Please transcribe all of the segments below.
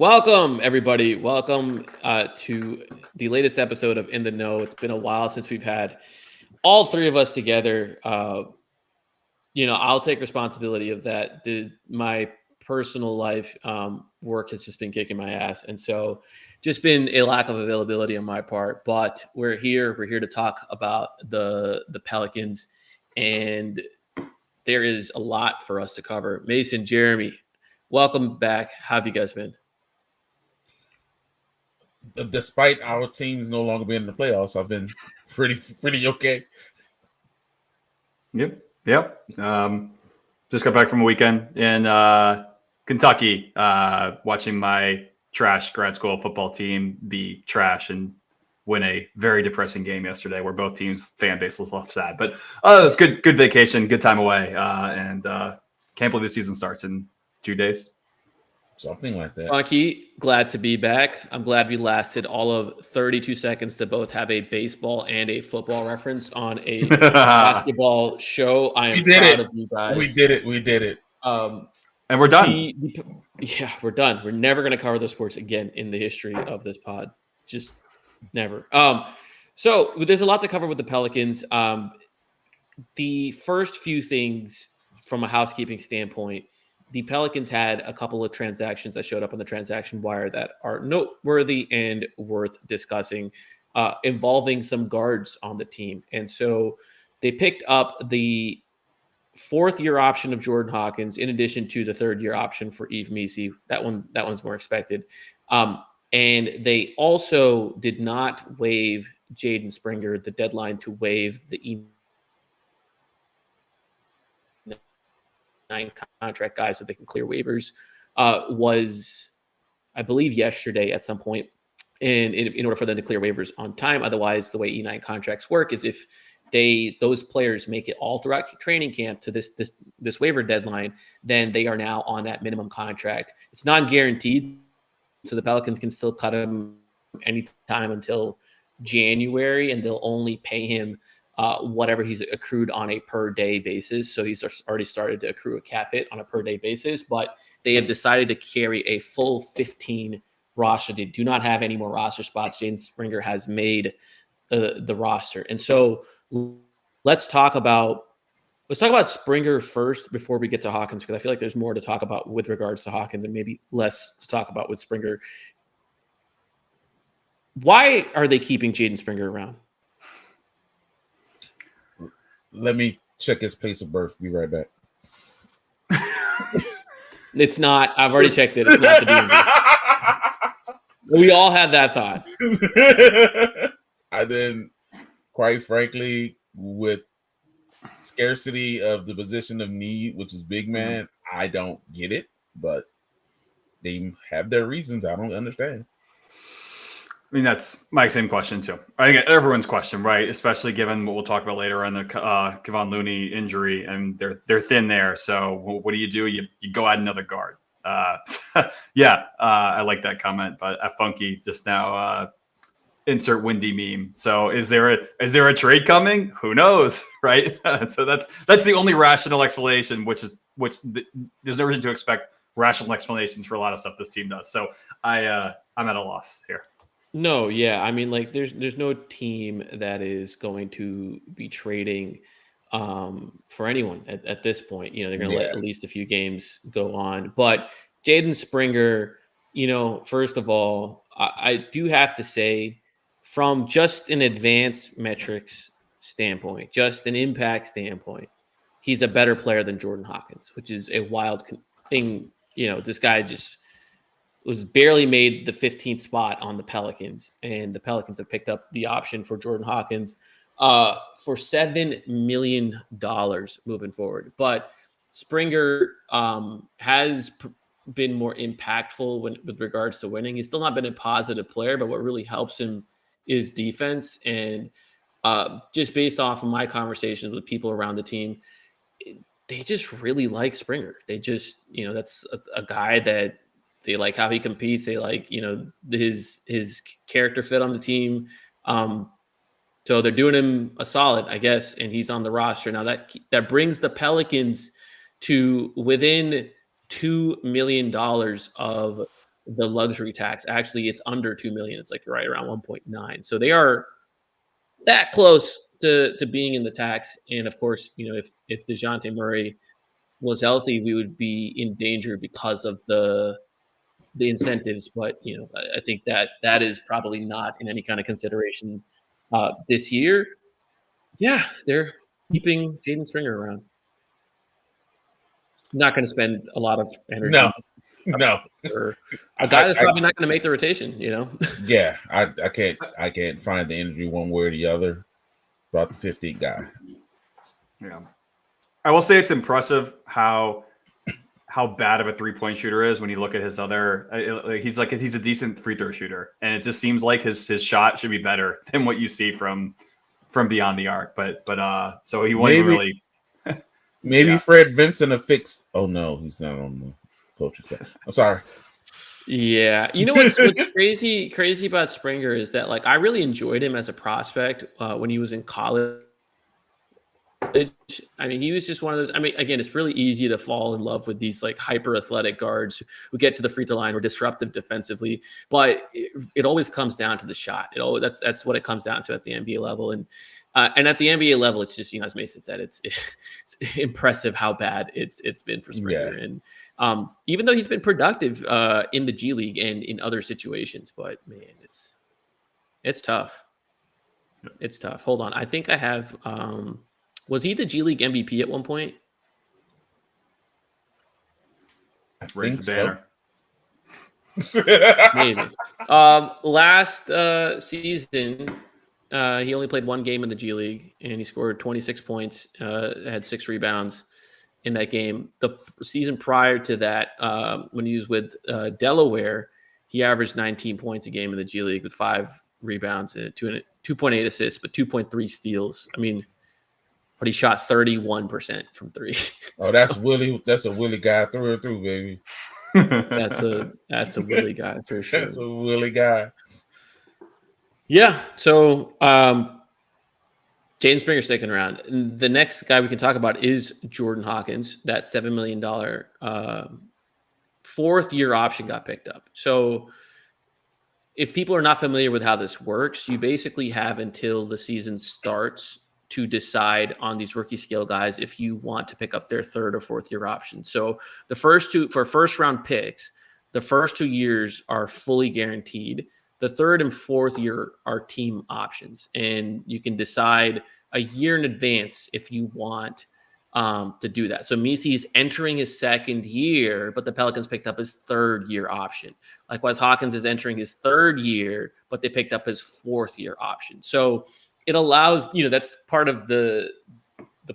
Welcome, everybody. Welcome to the latest episode of In the Know. It's been a while since we've had all three of us together. I'll take responsibility of that. My personal life work has just been kicking my ass, and so just been a lack of availability on my part. But we're here. We're here to talk about the Pelicans, and there is a lot for us to cover. Mason, Jeremy, welcome back. How have you guys been? Despite our teams no longer being in the playoffs, I've been pretty okay. Yep. Just got back from a weekend in Kentucky, watching my trash grad school football team be trash and win a very depressing game yesterday, where both teams' fan base was left sad. But it was good vacation, good time away, and can't believe the season starts in 2 days. Something like that. Funky, glad to be back. I'm glad we lasted all of 32 seconds to both have a baseball and a football reference on a basketball show. I am proud of you guys. We did it. And we're done. We're done. We're never going to cover those sports again in the history of this pod. Just never. So there's a lot to cover with the Pelicans. The first few things from a housekeeping standpoint, the Pelicans had a couple of transactions that showed up on the transaction wire that are noteworthy and worth discussing, involving some guards on the team. And so they picked up the fourth-year option of Jordan Hawkins, in addition to the third-year option for Yves Missi. That one's more expected. And they also did not waive Jaden Springer, the deadline to waive the contract guys so they can clear waivers was, I believe, yesterday at some point. And in order for them to clear waivers on time, otherwise the way E9 contracts work is if those players make it all throughout training camp to this waiver deadline, then they are now on that minimum contract. It's non-guaranteed, so the Pelicans can still cut him anytime until January, and they'll only pay him whatever he's accrued on a per day basis. So he's already started to accrue a cap hit on a per day basis, but they have decided to carry a full 15 roster. They do not have any more roster spots. Jaden Springer has made the roster. And so let's talk about Springer first before we get to Hawkins, because I feel like there's more to talk about with regards to Hawkins and maybe less to talk about with Springer. Why are they keeping Jaden Springer around? Let me check his place of birth. Be right back. It's not. I've already checked it. It's not the DMV. We all had that thought. And then, quite frankly, with scarcity of the position of need, which is big man, I don't get it. But they have their reasons. I don't understand. I mean, that's my same question, too. I think everyone's question, right? Especially given what we'll talk about later on the Kevon Looney injury, and they're thin there. So what do? You go add another guard. I like that comment. But Funky just now insert windy meme. So is there a trade coming? Who knows, right? So that's the only rational explanation, which there's no reason to expect rational explanations for a lot of stuff this team does. So I'm at a loss here. No, yeah. I mean, like, there's no team that is going to be trading for anyone at this point. They're going to let at least a few games go on. But Jaden Springer, first of all, I do have to say, from just an advanced metrics standpoint, just an impact standpoint, he's a better player than Jordan Hawkins, which is a wild thing. This guy just was barely made the 15th spot on the Pelicans, and the Pelicans have picked up the option for Jordan Hawkins for $7 million moving forward. But Springer has been more impactful with regards to winning. He's still not been a positive player, but what really helps him is defense. And just based off of my conversations with people around the team, they just really like Springer. They just, that's a guy that they like how he competes. They like, his character fit on the team. So they're doing him a solid, I guess, and he's on the roster. Now that brings the Pelicans to within $2 million of the luxury tax. Actually, it's under 2 million. It's like right around 1.9. So they are that close to being in the tax. And of course, if DeJounte Murray was healthy, we would be in danger because of the incentives. But I think that is probably not in any kind of consideration this year. Yeah, they're keeping Jaden Springer around. Not going to spend a lot of energy. No. For a guy that's probably not going to make the rotation. Yeah, I can't find the injury one way or the other about the 15th guy. Yeah, I will say it's impressive how bad of a 3-point shooter is when you look at his other. He's a decent free throw shooter, and it just seems like his shot should be better than what you see from beyond the arc. But so he wasn't really. Maybe Fred Vincent a fix. Oh no, he's not on the coaching staff. I'm sorry. Yeah, what's crazy about Springer is that I really enjoyed him as a prospect when he was in college. I mean, he was just one of those. I mean, again, it's really easy to fall in love with these hyper athletic guards who get to the free throw line or disruptive defensively, but it always comes down to the shot. That's what it comes down to at the NBA level, and at the NBA level, it's just as Mason said, it's impressive how bad it's been for Springer, and even though he's been productive in the G League and in other situations, but man, it's tough. It's tough. Hold on, I think I have. Was he the G League MVP at one point? I think so. Maybe. Last season, he only played one game in the G League, and he scored 26 points, had 6 rebounds in that game. The season prior to that, when he was with Delaware, he averaged 19 points a game in the G League with 5 rebounds and 2.8 assists, but 2.3 steals. I mean, but he shot 31% from 3. Oh, that's Willie. That's a Willie guy through and through, baby. That's a Willie guy for sure. That's a Willie guy. Yeah. So Jaden Springer sticking around. The next guy we can talk about is Jordan Hawkins. That $7 million 4th-year option got picked up. So if people are not familiar with how this works, you basically have until the season starts to decide on these rookie scale guys if you want to pick up their 3rd or 4th year option. So the first 2 for first round picks, the first 2 years are fully guaranteed. The 3rd and 4th year are team options, and you can decide a year in advance if you want to do that. So Messi is entering his 2nd year, but the Pelicans picked up his 3rd year option. Likewise, Hawkins is entering his 3rd year, but they picked up his 4th year option. So it allows, that's part of the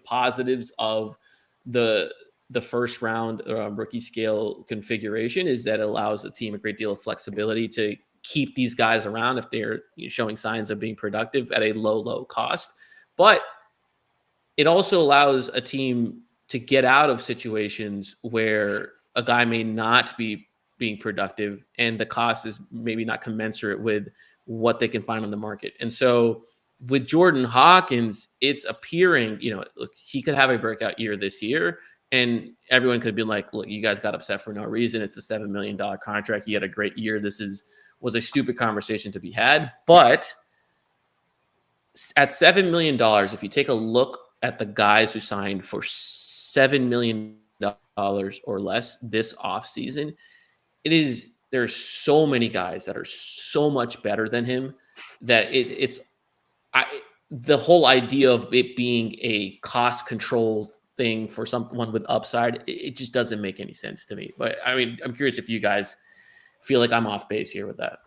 positives of the first round rookie scale configuration, is that it allows a team a great deal of flexibility to keep these guys around if they're showing signs of being productive at a low cost. But it also allows a team to get out of situations where a guy may not be being productive and the cost is maybe not commensurate with what they can find on the market. And so with Jordan Hawkins, it's appearing, look, he could have a breakout year this year, and everyone could be like, look, you guys got upset for no reason. It's a $7 million contract. He had a great year. This was a stupid conversation to be had. But at $7 million, if you take a look at the guys who signed for $7 million or less this offseason, there's so many guys that are so much better than him that the whole idea of it being a cost control thing for someone with upside, it just doesn't make any sense to me. But I mean, I'm curious if you guys feel like I'm off base here with that.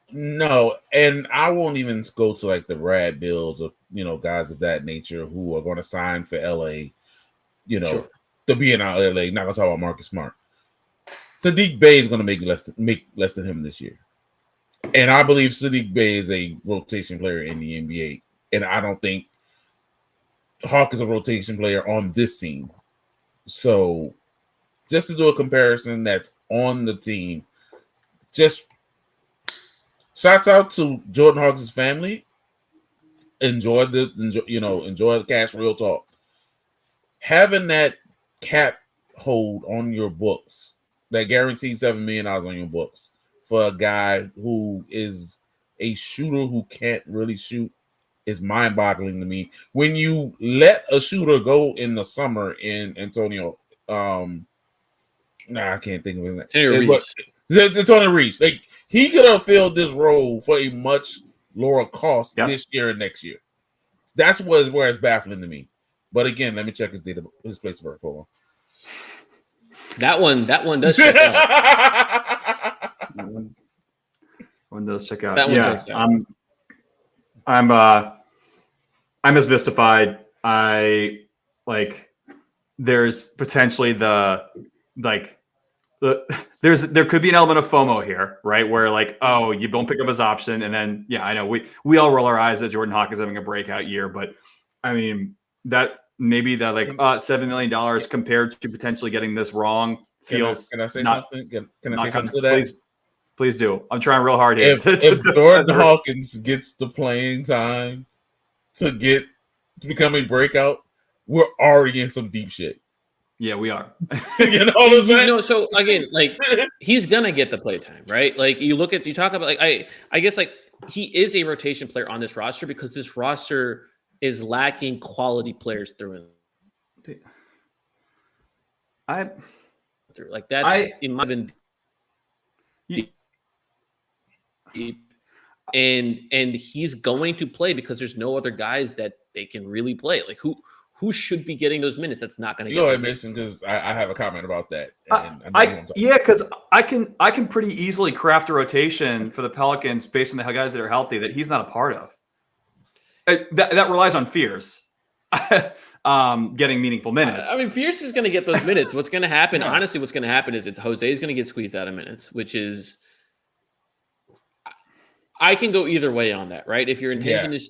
No, and I won't even go to the Brad Bills of guys of that nature who are going to sign for LA, Sure. to be in our LA. Not gonna talk about Marcus Smart. Sadiq Bey is going to make less than him this year. And I believe Sadiq Bey is a rotation player in the NBA. And I don't think Hawk is a rotation player on this team. So just to do a comparison that's on the team, just shouts out to Jordan Hawkins' family. Enjoy the cash, real talk. Having that cap hold on your books that guaranteed $7 million on your books for a guy who is a shooter who can't really shoot is mind-boggling to me. When you let a shooter go in the summer in Antonio, I can't think of his name. Antonio Reeves. Like, he could have filled this role for a much lower cost this year and next year. That's where it's baffling to me. But again, let me check his place of birth. Hold on. That one does check out. One does check out. That one checks out. I'm as mystified. There's potentially there could be an element of FOMO here, right? Where you don't pick up his option, and then I know we all roll our eyes that Jordan Hawkins having a breakout year, but I mean that maybe that $7 million compared to potentially getting this wrong feels. Can I say something? Can I say something to that? Please do. I'm trying real hard here. If Jordan Hawkins gets the playing time to become a breakout, we're already in some deep shit. Yeah, we are. You know what I'm saying? So again, he's gonna get the play time, right? You talk about I guess he is a rotation player on this roster because this roster is lacking quality players through and through. That's in my opinion. And he's going to play because there's no other guys that they can really play. Who should be getting those minutes? That's not going to go ahead, Mason, because I have a comment about that. Because I can pretty easily craft a rotation for the Pelicans based on the guys that are healthy that he's not a part of. That relies on Fierce getting meaningful minutes. I mean, Fierce is going to get those minutes. What's going to happen? Honestly, what's going to happen is Jose is going to get squeezed out of minutes, which is. I can go either way on that, right? If your intention is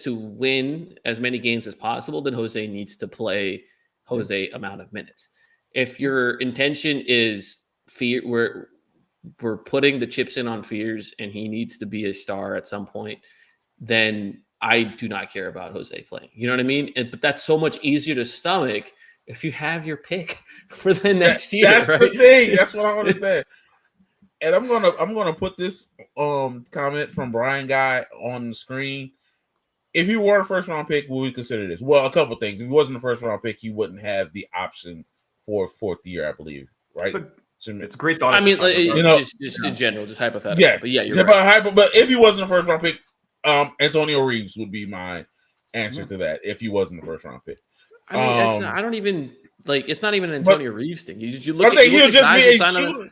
to win as many games as possible, then Jose needs to play Jose amount of minutes. If your intention is we're putting the chips in on Fears and he needs to be a star at some point, then I do not care about Jose playing. You know what I mean? But that's so much easier to stomach if you have your pick for the next year. That's right? the thing. That's what I understand. And I'm gonna put this comment from Brian Guy on the screen. If he were a first round pick, would we consider this? Well, a couple things. If he wasn't a first round pick, he wouldn't have the option for a fourth year, I believe. Right? It's a great thought. I mean, just in general, just hypothetical. Yeah, but you're right. But if he wasn't a first round pick, Antonio Reeves would be my answer to that. If he wasn't a first round pick, I mean, I don't even it's not even an Antonio Reeves thing. You look. He'll just be a shooter.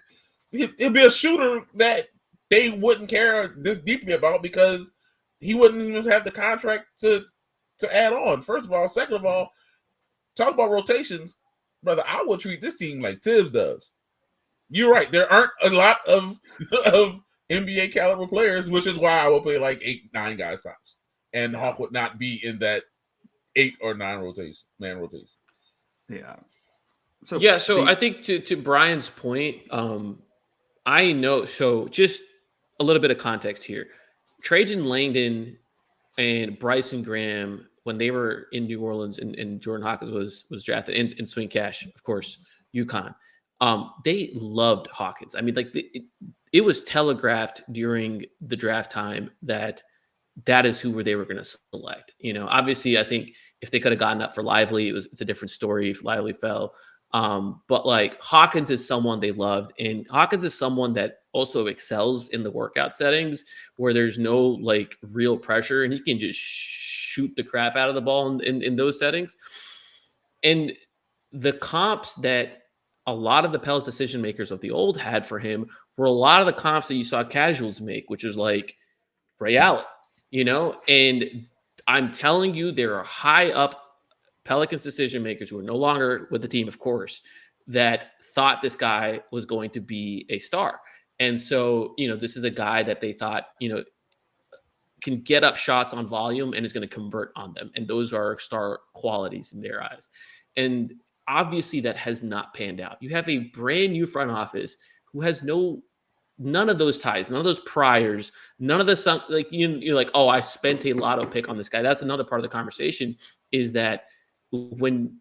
He'll be a shooter that they wouldn't care this deeply about because he wouldn't even have the contract to add on. First of all, second of all, talk about rotations, brother. I would treat this team like Tibbs does. You're right. There aren't a lot of NBA caliber players, which is why I will play 8-9 guys tops, and Hawk would not be in that 8 or 9 man rotation. Yeah. So I think to Brian's point, I know. So just a little bit of context here. Trajan Langdon and Bryson Graham, when they were in New Orleans and Jordan Hawkins was drafted in Swing Cash, of course, UConn. They loved Hawkins. I mean, it was telegraphed during the draft time that is who they were going to select. Obviously, I think if they could have gotten up for Lively, it's a different story if Lively fell. But Hawkins is someone they loved, and Hawkins is someone that also excels in the workout settings where there's no real pressure and he can just shoot the crap out of the ball in those settings. And the comps that a lot of the Pels decision makers of the old had for him were a lot of the comps that you saw casuals make, which was Ray Allen, and I'm telling you, there are high up Pelicans decision makers who are no longer with the team, of course, that thought this guy was going to be a star. And so, this is a guy that they thought, can get up shots on volume and is going to convert on them. And those are star qualities in their eyes. And obviously that has not panned out. You have a brand new front office who has none of those ties, none of those priors, none of the, you're like, oh, I spent a lotto pick on this guy. That's another part of the conversation is that when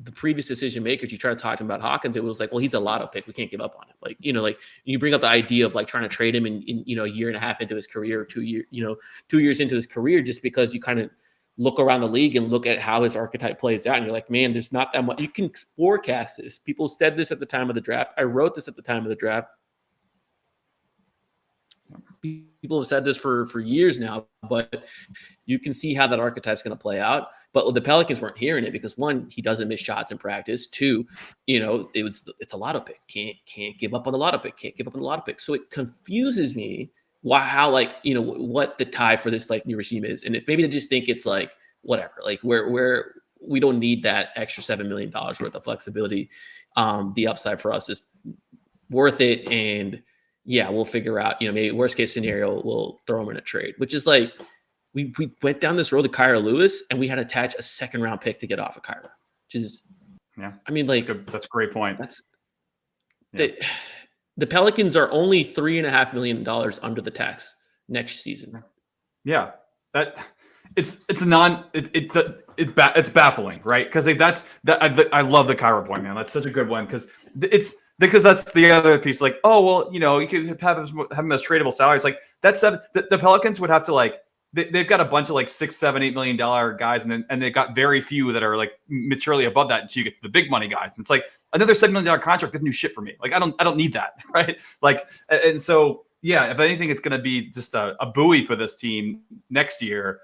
the previous decision makers, you try to talk to him about Hawkins, it was like, well, he's a lotto pick. We can't give up on him. Like, like you bring up the idea of like trying to trade him in a year and a half into his career, or 2 years into his career, just because you kind of look around the league and look at how his archetype plays out. And you're like, man, there's not that much. You can forecast this. People said this at the time of the draft. I wrote this at the time of the draft. People have said this for years now, but you can see how that archetype's going to play out. But the Pelicans weren't hearing it because, one, he doesn't miss shots in practice. Two, it's a lotto pick. Can't give up on the lotto pick. Can't give up on the lotto pick. So it confuses me how what the tie for this like new regime is, and if maybe they just think it's like whatever, like where we don't need that extra $7 million worth of flexibility. The upside for us is worth it, and yeah, we'll figure out. Maybe worst case scenario, we'll throw him in a trade, which is like. We went down this road to Kyra Lewis, and we had to attach a second-round pick to get off of Kyra, which is, I mean, like that's a great point. The Pelicans are only $3.5 million under the tax next season. Yeah, it's baffling, right? Because I love the Kyra point, man. That's such a good one because that's the other piece. Like, oh well, you could have him as tradable salaries. Like that's the Pelicans would have to like. They've got a bunch of like $6, $7, $8 million guys, and they've got very few that are like maturely above that until you get to the big money guys. And it's like another $7 million contract doesn't do shit for me. Like I don't need that, right? Like, and so yeah, if anything, it's going to be just a buoy for this team next year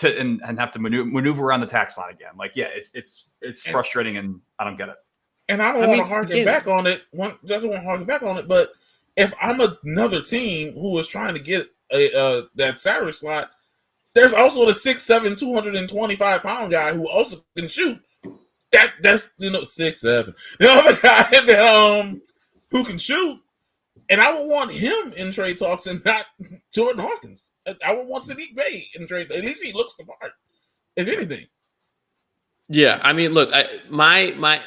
and have to maneuver around the tax line again. Like it's frustrating, and I don't get it. And I don't want to harken back on it. Doesn't want to harken back on it, but if I'm another team who is trying to get that salary slot, there's also the 6'7", 225-pound guy who also can shoot. That's 6'7". The other guy that who can shoot, and I would want him in trade talks and not Jordan Hawkins. I would want Sadiq Bey in trade. At least he looks the part, if anything. Yeah, I mean, look, my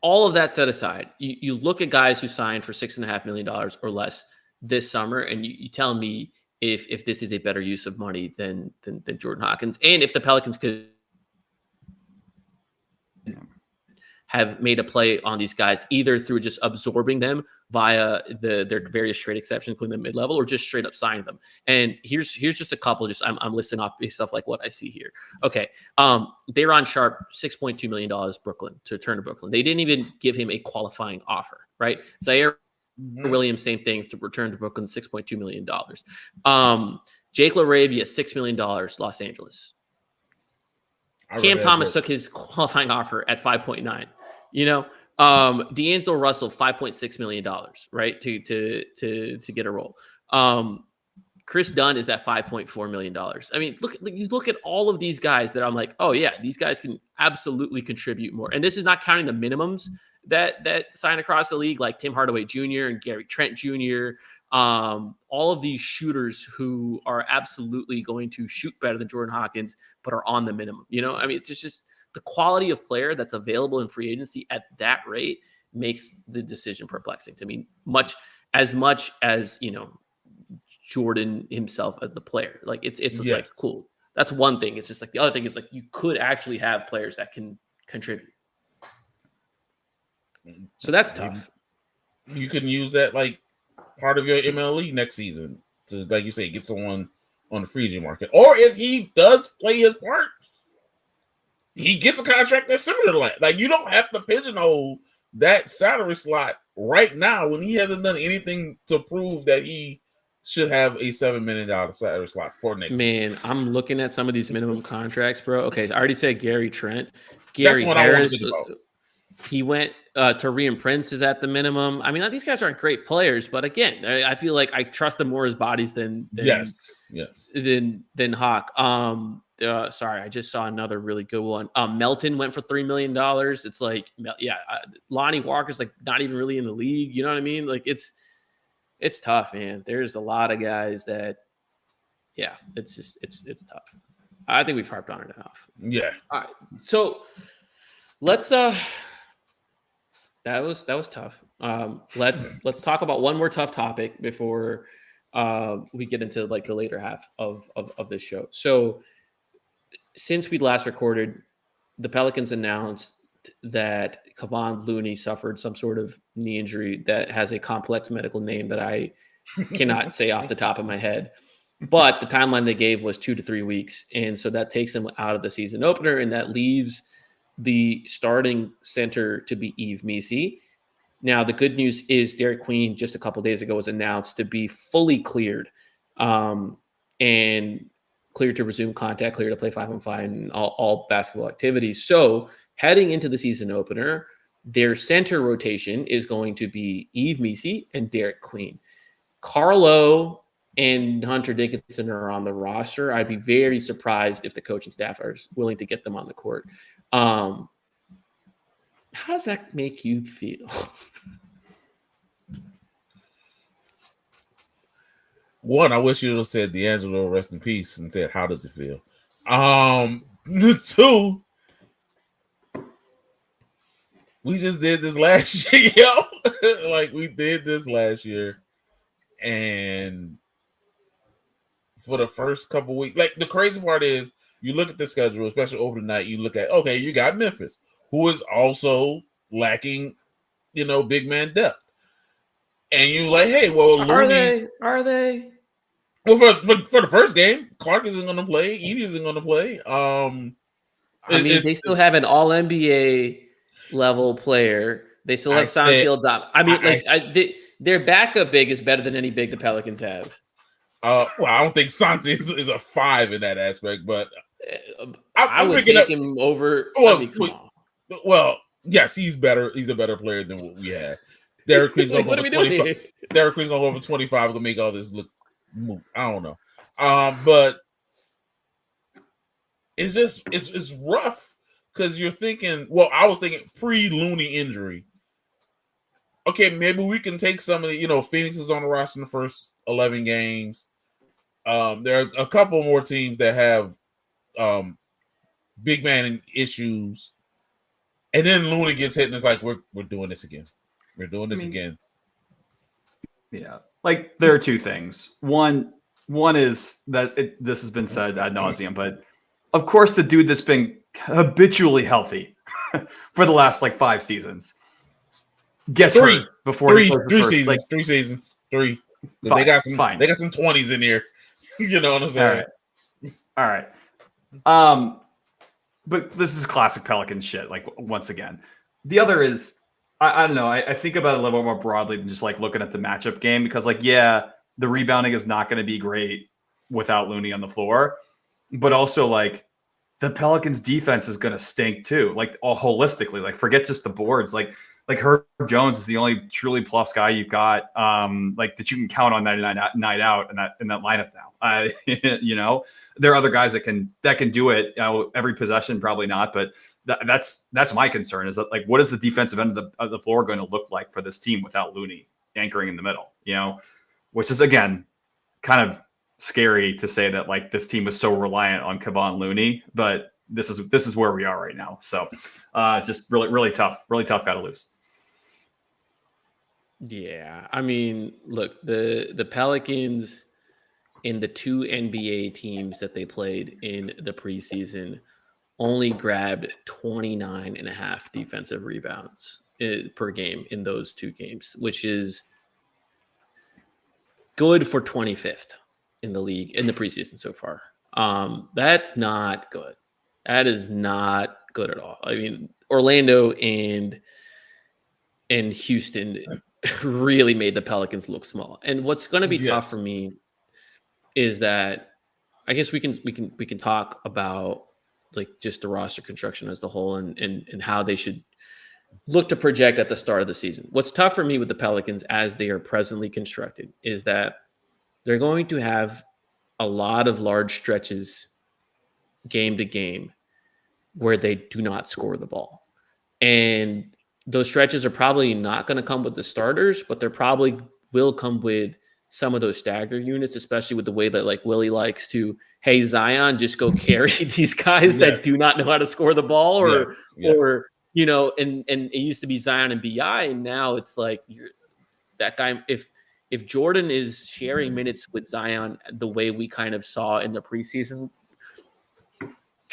all of that set aside, you look at guys who signed for $6.5 million or less this summer, and you tell me if this is a better use of money than Jordan Hawkins, and if the Pelicans could have made a play on these guys either through just absorbing them via their various trade exceptions, including the mid-level, or just straight up signing them. And here's just a couple. Just I'm listing off stuff like what I see here. Okay, they're on sharp $6.2 million Brooklyn to return to Brooklyn. They didn't even give him a qualifying offer, right? Zion Williamson, same thing, to return to Brooklyn, $6.2 million. Jake LaRavia, $6 million, Los Angeles. Cam Thomas took his qualifying offer at 5.9. D'Angelo Russell, $5.6 million, right? To get a role. Chris Dunn is at $5.4 million. I mean, you look at all of these guys that I'm like, oh yeah, these guys can absolutely contribute more. And this is not counting the minimums that sign across the league, like Tim Hardaway Jr. and Gary Trent Jr. All of these shooters who are absolutely going to shoot better than Jordan Hawkins, but are on the minimum. I mean, it's just the quality of player that's available in free agency at that rate makes the decision perplexing to me, much as Jordan himself as the player. Like it's just like, cool. That's one thing. It's just like the other thing is like you could actually have players that can contribute. So that's tough. You can use that like part of your MLE next season to, like you say, get someone on the free agent market. Or if he does play his part, he gets a contract that's similar to that. Like you don't have to pigeonhole that salary slot right now when he hasn't done anything to prove that he should have a $7 million salary slot for next season. I'm looking at some of these minimum contracts, bro. Okay, I already said Gary Trent. Gary That's what Harris, I want to think about. He went Taurean Prince is at the minimum. I mean, these guys aren't great players, but again, I feel like I trust them more as bodies than Hawk. Sorry, I just saw another really good one. Melton went for $3 million. It's like, Lonnie Walker's like not even really in the league. You know what I mean? Like it's tough, man. There's a lot of guys that, it's tough. I think we've harped on it enough. Yeah. All right. So let's that was tough. Let's talk about one more tough topic before we get into like the later half of this show. So since we last recorded, the Pelicans announced that Kevon Looney suffered some sort of knee injury that has a complex medical name that I cannot say off the top of my head. But the timeline they gave was 2 to 3 weeks. And so that takes him out of the season opener, and that leaves the starting center to be Yves Missi. Now, the good news is Derek Queen just a couple days ago was announced to be fully cleared and cleared to resume contact, cleared to play 5-on-5 and all basketball activities. So heading into the season opener, their center rotation is going to be Yves Missi and Derek Queen. Carlo and Hunter Dickinson are on the roster. I'd be very surprised if the coaching staff are willing to get them on the court. How does that make you feel? One, I wish you would have said D'Angelo, rest in peace, and said, how does it feel? Two, we just did this last year, yo. Like, we did this last year. And for the first couple weeks, like, the crazy part is, you look at the schedule, especially over the night, you look at, okay, you got Memphis, who is also lacking, big man depth. And you like, hey, well, Looney. Are they? Well, for the first game, Clark isn't going to play. Edie isn't going to play. They still have an All NBA level player. They still have Sanfield. Their backup big is better than any big the Pelicans have. Well, I don't think Santi is a 5 in that aspect, but I would take him over. Well, yes, he's better. He's a better player than what we had. Derek Queen's going to go over 25. Derek Queen's going to go over 25. Going to make all this look moot. I don't know, but it's just it's rough because you're thinking. Well, I was thinking pre-Looney injury. Okay, maybe we can take some of the. Phoenix is on the roster in the first 11 games. There are a couple more teams that have big man issues, and then Looney gets hit, and it's like we're doing this again. We're doing this again. Yeah, like there are two things. One is that this has been said ad nauseum, but of course the dude that's been habitually healthy for the last 5 seasons gets hurt before three seasons. Fine, they got some 20s in here. You know what I'm saying? All right. But this is classic Pelican shit. Once again, the other is. I don't know. I think about it a little more broadly than just looking at the matchup game because the rebounding is not going to be great without Looney on the floor, but also the Pelicans defense is going to stink too. All holistically, forget just the boards. Herb Jones is the only truly plus guy you've got that you can count on night out in that lineup now. There are other guys that can do it every possession, probably not, but that's my concern is that what is the defensive end of the floor going to look like for this team without Looney anchoring in the middle, which is again kind of scary to say that this team is so reliant on Kevon Looney, but this is where we are right now. So just really tough guy to lose. Yeah. Look, the Pelicans in the 2 NBA teams that they played in the preseason only grabbed 29.5 defensive rebounds per game in those 2 games, which is good for 25th in the league in the preseason so far. That's not good. That is not good at all. Orlando and Houston really made the Pelicans look small. And what's going to be tough for me is that I guess we can talk about just the roster construction as the whole and how they should look to project at the start of the season. What's tough for me with the Pelicans as they are presently constructed is that they're going to have a lot of large stretches game to game where they do not score the ball. And those stretches are probably not going to come with the starters, but they're probably will come with some of those stagger units, especially with the way that Willie likes to, hey, Zion, just go carry these guys that do not know how to score the ball or and it used to be Zion and BI. And now it's that guy. If Jordan is sharing minutes with Zion the way we kind of saw in the preseason,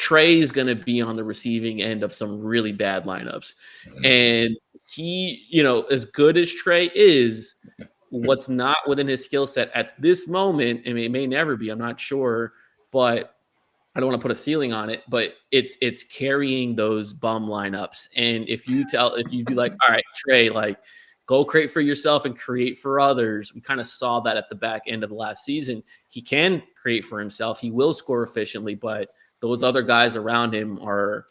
Trey is going to be on the receiving end of some really bad lineups. And he, as good as Trey is, what's not within his skill set at this moment, I mean, it may never be, I'm not sure, but I don't want to put a ceiling on it, but it's carrying those bum lineups. And if you be like, all right, Trey, like, go create for yourself and create for others. We kind of saw that at the back end of the last season. He can create for himself. He will score efficiently, but those other guys around him are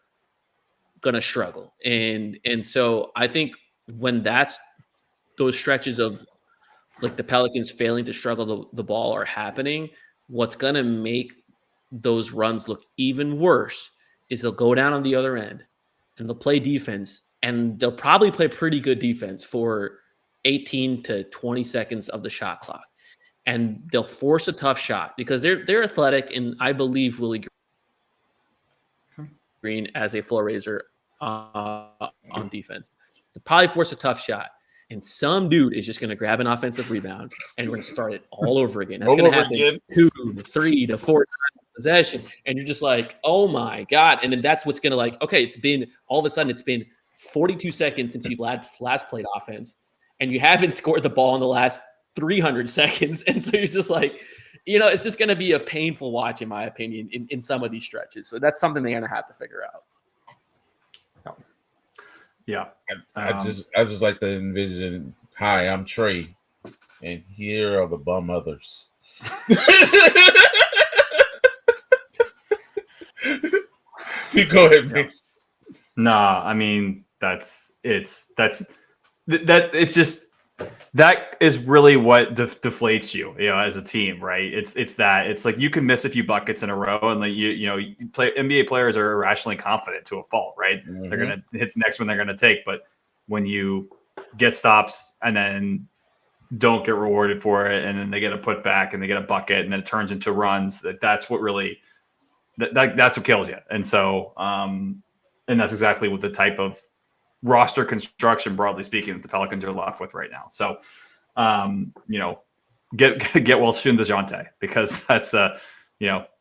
going to struggle. And so I think when those stretches of like the Pelicans failing to struggle the ball are happening, what's going to make those runs look even worse is they'll go down on the other end and they'll play defense, and they'll probably play pretty good defense for 18 to 20 seconds of the shot clock. And they'll force a tough shot because they're athletic, and I believe Willie Green as a floor raiser on defense. They'll probably force a tough shot. And some dude is just going to grab an offensive rebound, and we're going to start it all over again. That's going to happen 2 to 3 to 4 times possession. And you're just like, oh my God. And then that's what's going to like, okay, it's been 42 seconds since you've last played offense, and you haven't scored the ball in the last 300 seconds. And so you're just like, it's just going to be a painful watch, in my opinion, in some of these stretches. So that's something they're going to have to figure out. Yeah. I just like to envision, hi, I'm Trey, and here are the bum others. You go ahead, Max. Nah, I mean, that is really what deflates you, as a team, right? It's like you can miss a few buckets in a row, and like NBA players are irrationally confident to a fault, right? Mm-hmm. They're gonna hit the next one they're gonna take, but when you get stops and then don't get rewarded for it, and then they get a putback and they get a bucket, and then it turns into runs, that's what really that's what kills you. And so, and that's exactly what the type of roster construction, broadly speaking, that the Pelicans are left with right now. So, get well soon, DeJounte, because that's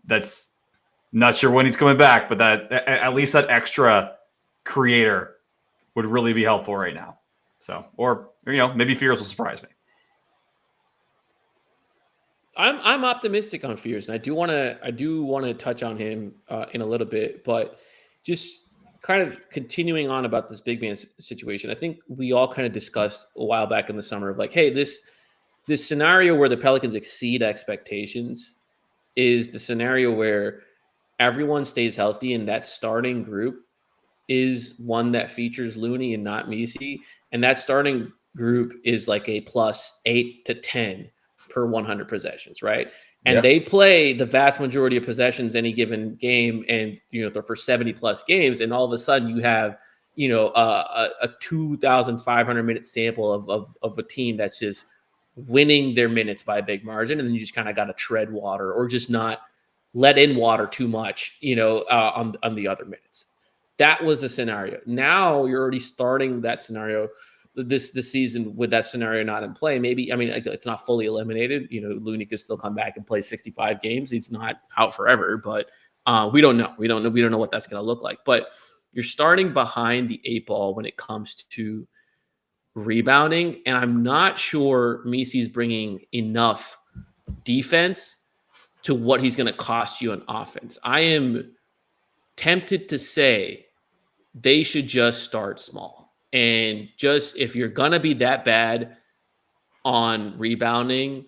that's not sure when he's coming back, but that at least that extra creator would really be helpful right now. So, or maybe Fears will surprise me. I'm optimistic on Fears, and I do want to touch on him in a little bit, but just kind of continuing on about this big man situation. I think we all kind of discussed a while back in the summer of like, hey, this scenario where the Pelicans exceed expectations is the scenario where everyone stays healthy, and that starting group is one that features Looney and not Messi, and that starting group is like a plus 8 to 10 per 100 possessions, right? And they play the vast majority of possessions any given game, and they're for 70 plus games, and all of a sudden you have a 2,500 minute sample of a team that's just winning their minutes by a big margin, and then you just kind of got to tread water or just not let in water too much, on the other minutes. That was the scenario. Now you're already starting that scenario this season with that scenario not in play. Maybe, I mean, it's not fully eliminated. Looney could still come back and play 65 games. He's not out forever, but we don't know. We don't know what that's going to look like. But you're starting behind the 8 ball when it comes to rebounding, and I'm not sure Messi's bringing enough defense to what he's going to cost you on offense. I am tempted to say they should just start small. And just, if you're going to be that bad on rebounding,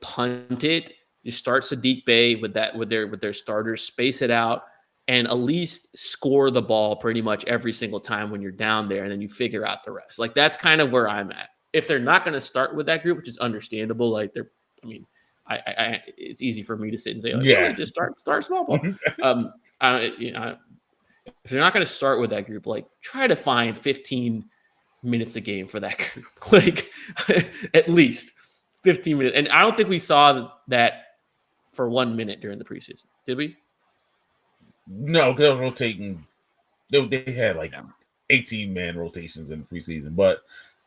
punt it. You start Sadiq Bey with their starters, space it out, and at least score the ball pretty much every single time when you're down there, and then you figure out the rest. Like, that's kind of where I'm at. If they're not going to start with that group, which is understandable, like it's easy for me to sit and say, like, oh, just start small ball. If they're not going to start with that group, like, try to find 15 minutes a game for that group, like at least 15 minutes. And I don't think we saw that for 1 minute during the preseason, did we? No, they were rotating. They had like 18-man rotations in the preseason, but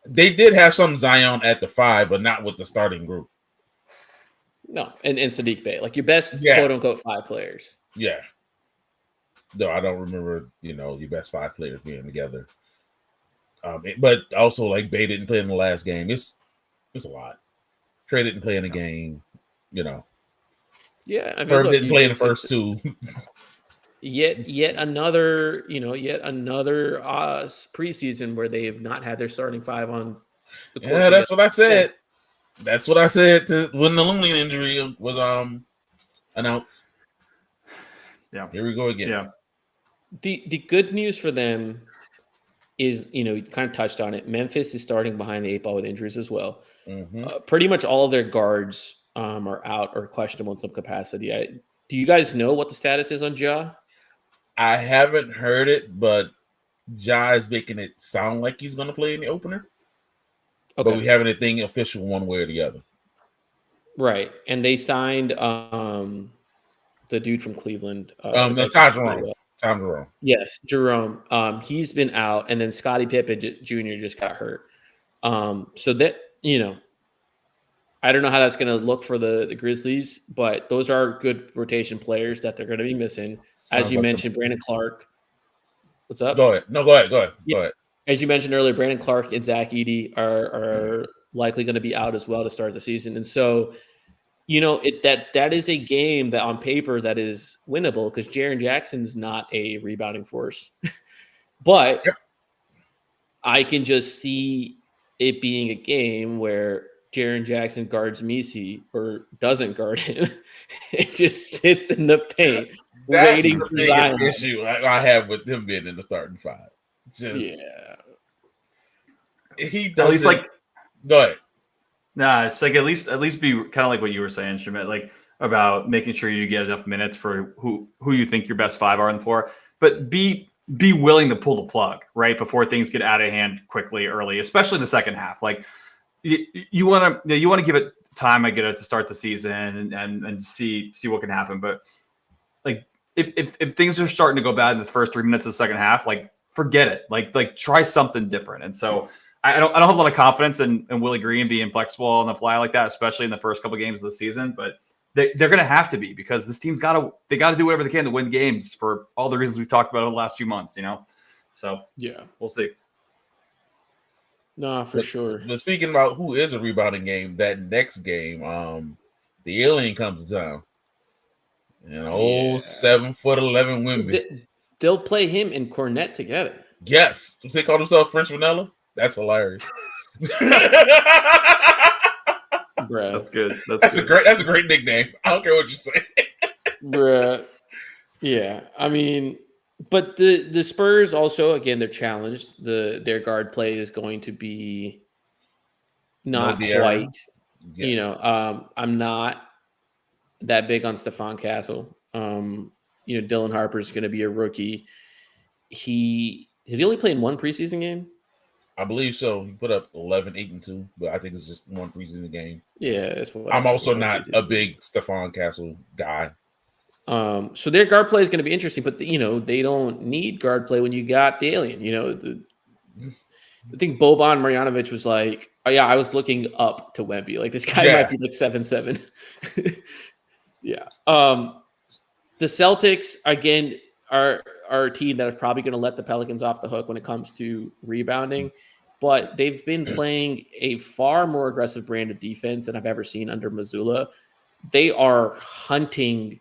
they did have some Zion at the 5, but not with the starting group. No, and Sadiq Bey, like your best quote unquote 5 players. Yeah. No, I don't remember, your best 5 players being together. But also, like, Bay didn't play in the last game. It's a lot. Trey didn't play in the game. Yeah, I mean, Herb look, didn't play in the first 2. Yet another preseason where they have not had their starting 5 on the court. Yeah, that's what I said. That's what I said when the Looney injury was announced. Yeah, here we go again. Yeah, the good news for them is, you kind of touched on it. Memphis is starting behind the 8 ball with injuries as well. Mm-hmm. Pretty much all of their guards are out or questionable in some capacity. Do you guys know what the status is on Ja? I haven't heard it, but Ja is making it sound like he's going to play in the opener. Okay. But we haven't anything official one way or the other. Right. And they signed the dude from Cleveland. Tom Jerome. Yes, Jerome. He's been out, and then Scottie Pippen Jr. just got hurt. So that, I don't know how that's going to look for the Grizzlies, but those are good rotation players that they're going to be missing. As you mentioned, Brandon Clark. What's up? Go ahead. No, go ahead. Go ahead. As you mentioned earlier, Brandon Clark and Zach Edey are likely going to be out as well to start the season. And so, that is a game that on paper that is winnable because Jaren Jackson's not a rebounding force. But I can just see it being a game where Jaren Jackson guards Misi or doesn't guard him. It just sits in the paint. That's the biggest issue I have with him being in the starting 5. He does. At least go ahead. Nah, it's like at least be kind of like what you were saying, Shamit, like about making sure you get enough minutes for who you think your best 5 are on the floor, but be willing to pull the plug right before things get out of hand quickly early, especially in the second half. Like you want to give it time, I get it, to start the season and see what can happen. But like if things are starting to go bad in the first 3 minutes of the second half, like forget it. Like try something different. And so I don't have a lot of confidence in Willie Green being flexible on the fly like that, especially in the first couple of games of the season. But they're going to have to be because this team's got to do whatever they can to win games for all the reasons we've talked about over the last few months. So yeah, we'll see. No, for sure. But speaking about who is a rebounding game, that next game, the alien comes to town. 7'11" Wemby. They'll play him and Cornette together. Yes, they call themselves French Vanilla. That's hilarious. Bruh. That's good. That's a great nickname. I don't care what you say. Bruh. Yeah, I mean, but the Spurs also, again, they're challenged. Their guard play is going to be not quite. Yeah. I'm not that big on Stephon Castle. Dylan Harper's going to be a rookie. Did he only play in one preseason game? I believe so. He put up 11, 8, and 2, but I think it's just one preseason game. Yeah, that's what I'm also not a big Stephon Castle guy. So their guard play is going to be interesting, but they don't need guard play when you got the alien. I think Boban Marjanovic was like, "Oh yeah, I was looking up to Wemby. Like this guy might be like 7'7". Yeah. The Celtics again are a team that are probably going to let the Pelicans off the hook when it comes to rebounding, but they've been playing a far more aggressive brand of defense than I've ever seen under Mazzulla. They are hunting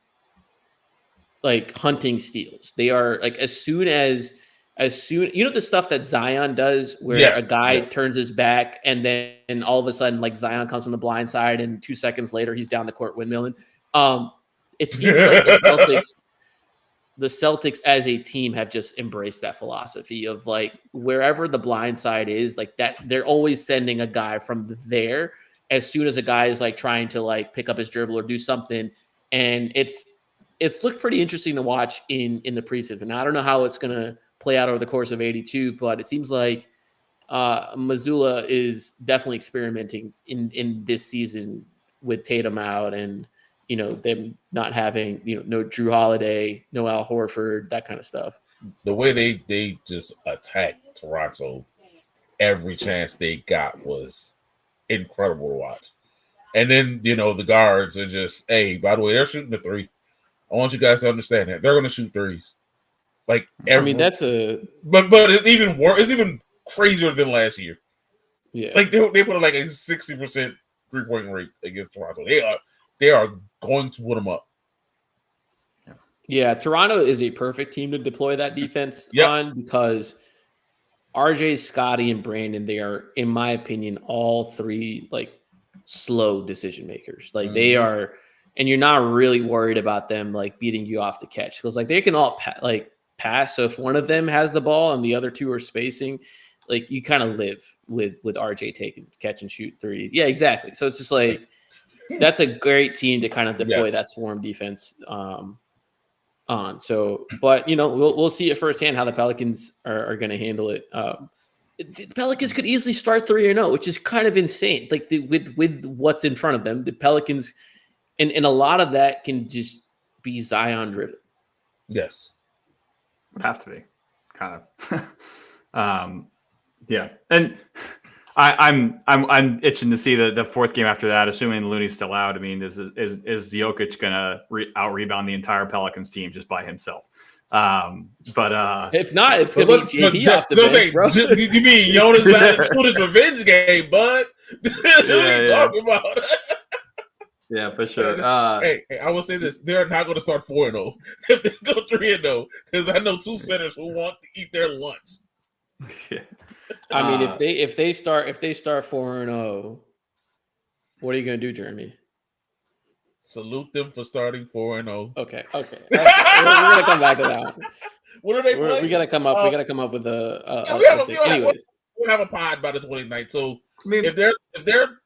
steals. They are like as soon the stuff that Zion does where a guy turns his back and then all of a sudden like Zion comes from the blind side and 2 seconds later he's down the court windmilling. It seems like the Celtics as a team have just embraced that philosophy of like wherever the blind side is, like that they're always sending a guy from there as soon as a guy is like trying to like pick up his dribble or do something. And it's looked pretty interesting to watch in the preseason. Now, I don't know how it's going to play out over the course of 82, but it seems like Mazzulla is definitely experimenting in this season with Tatum out and, them not having, no Drew Holiday, no Al Horford, that kind of stuff. The way they just attacked Toronto every chance they got was incredible to watch. And then, the guards are just, hey, by the way, they're shooting the 3. I want you guys to understand that. They're going to shoot 3s. Like that's a but it's even worse. It's even crazier than last year. Yeah. Like they put like a 60% 3-point rate against Toronto. They are going to put them up. Yeah, Toronto is a perfect team to deploy that defense Yep. on because RJ, Scotty, and Brandon, they are, in my opinion, all three like slow decision makers. Like they are, and you're not really worried about them like beating you off the catch because like they can all pass. So if one of them has the ball and the other two are spacing, like you kind of live with RJ taking catch and shoot threes. Yeah, exactly. So it's just like that's a great team to kind of deploy that swarm defense on. So, but we'll see it firsthand how the Pelicans are going to handle it. The Pelicans could easily start 3-0, which is kind of insane. Like with what's in front of them, the Pelicans, and a lot of that can just be Zion driven. Yes, would have to be kind of. Yeah, and I'm itching to see the fourth game after that. Assuming Looney's still out, I mean, is Jokic gonna out rebound the entire Pelicans team just by himself? But if not, it's gonna be JP off the bench, bro. You mean Jonas Valanciunas' revenge game, bud? What are you talking about? Yeah, for sure. Hey, I will say this: they're not going to start 4-0 if they go 3-0 because I know two centers who want to eat their lunch. Yeah. I mean, if they start 4-0, what are you going to do, Jeremy? Salute them for starting 4-0. Okay. We're going to come back to that one. What are they playing? We got to come up. We got to come up with a. We'll have a pod by the 29th. So if they're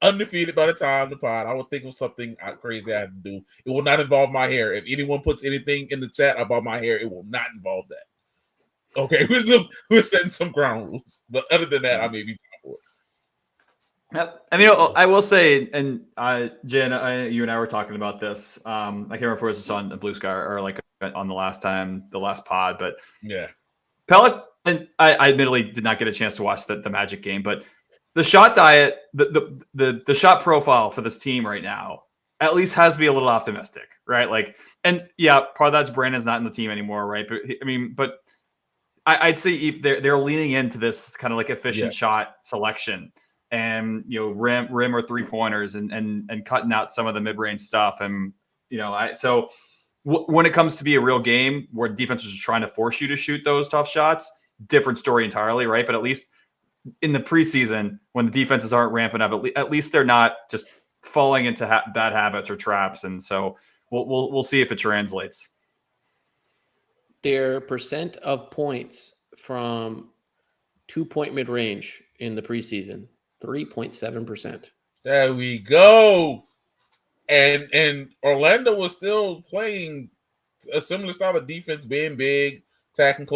undefeated by the time the pod, I will think of something crazy I have to do. It will not involve my hair. If anyone puts anything in the chat about my hair, it will not involve that. Okay, we're setting some ground rules, but other than that, I may be down for it. Yep. I mean, I will say, and Jen, you and I were talking about this. I can't remember if it was on the Blue Sky or like on the last pod, but yeah, and I admittedly did not get a chance to watch the Magic game, but the shot diet, the shot profile for this team right now, at least has to be a little optimistic, right? Like, and yeah, part of that's Brandon's not in the team anymore, right? But I mean, but I'd say they're leaning into this kind of like efficient shot selection, and rim or 3-pointers, and cutting out some of the mid-range stuff, and so when it comes to be a real game where defenses are trying to force you to shoot those tough shots, different story entirely, right? But at least in the preseason, when the defenses aren't ramping up, at least they're not just falling into bad habits or traps, and so we'll see if it translates. Their percent of points from 2-point mid-range in the preseason, 3.7%. There we go. And Orlando was still playing a similar style of defense, being big, attacking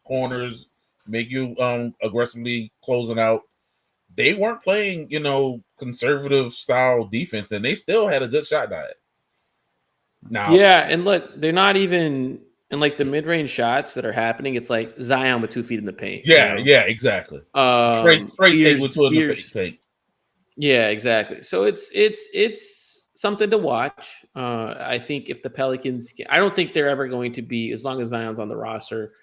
corners, make you aggressively closing out. They weren't playing, conservative style defense, and they still had a good shot diet. Now, yeah, and look, they're not even. And like the mid-range shots that are happening, it's like Zion with 2 feet in the paint. Yeah, exactly. Straight take with 2 in the paint. Yeah, exactly. So it's something to watch. I think if the Pelicans, I don't think they're ever going to be, as long as Zion's on the roster